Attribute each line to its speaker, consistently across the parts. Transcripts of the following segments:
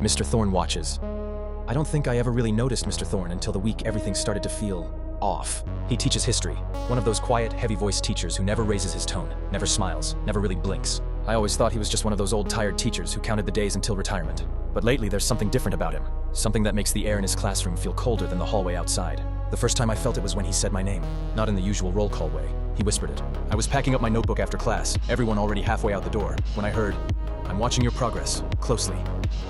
Speaker 1: Mr. Thorne watches. I don't think I ever really noticed Mr. Thorne until the week everything started to feel off. He teaches history, one of those quiet, heavy-voiced teachers who never raises his tone, never smiles, never really blinks. I always thought he was just one of those old tired teachers who counted the days until retirement. But lately there's something different about him, something that makes the air in his classroom feel colder than the hallway outside. The first time I felt it was when he said my name, not in the usual roll call way. He whispered it. I was packing up my notebook after class, everyone already halfway out the door, when I heard, "I'm watching your progress, closely."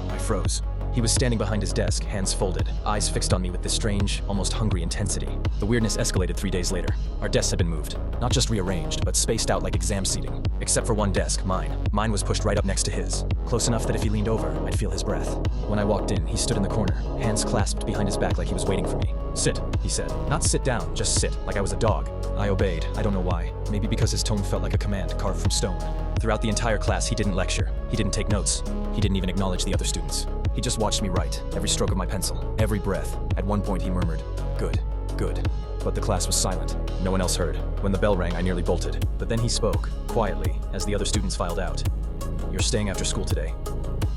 Speaker 1: I froze. He was standing behind his desk, hands folded, eyes fixed on me with this strange, almost hungry intensity. The weirdness escalated 3 days later. Our desks had been moved. Not just rearranged, but spaced out like exam seating. Except for one desk, mine. Mine was pushed right up next to his. Close enough that if he leaned over, I'd feel his breath. When I walked in, he stood in the corner, hands clasped behind his back like he was waiting for me. "Sit," he said. Not sit down, just sit, like I was a dog. I obeyed. I don't know why. Maybe because his tone felt like a command carved from stone. Throughout the entire class, he didn't lecture. He didn't take notes. He didn't even acknowledge the other students. He just watched me write, every stroke of my pencil, every breath. At one point he murmured, "Good, good." But the class was silent. No one else heard. When the bell rang, I nearly bolted. But then he spoke, quietly, as the other students filed out. "You're staying after school today."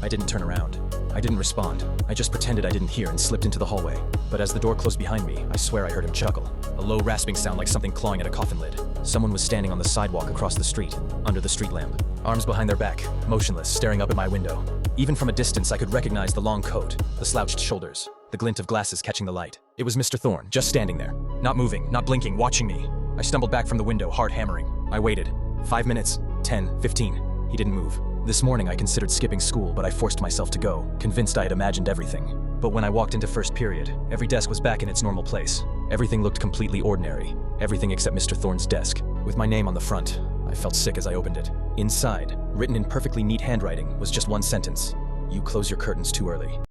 Speaker 1: I didn't turn around. I didn't respond. I just pretended I didn't hear and slipped into the hallway. But as the door closed behind me, I swear I heard him chuckle. A low rasping sound like something clawing at a coffin lid. Someone was standing on the sidewalk across the street, under the street lamp. Arms behind their back, motionless, staring up at my window. Even from a distance, I could recognize the long coat, the slouched shoulders, the glint of glasses catching the light. It was Mr. Thorne, just standing there. Not moving, not blinking, watching me. I stumbled back from the window, heart hammering. I waited. 5 minutes, 10, 15. He didn't move. This morning I considered skipping school, but I forced myself to go, convinced I had imagined everything. But when I walked into first period, every desk was back in its normal place. Everything looked completely ordinary. Everything except Mr. Thorne's desk. With my name on the front, I felt sick as I opened it. Inside, written in perfectly neat handwriting, was just one sentence. "You close your curtains too early."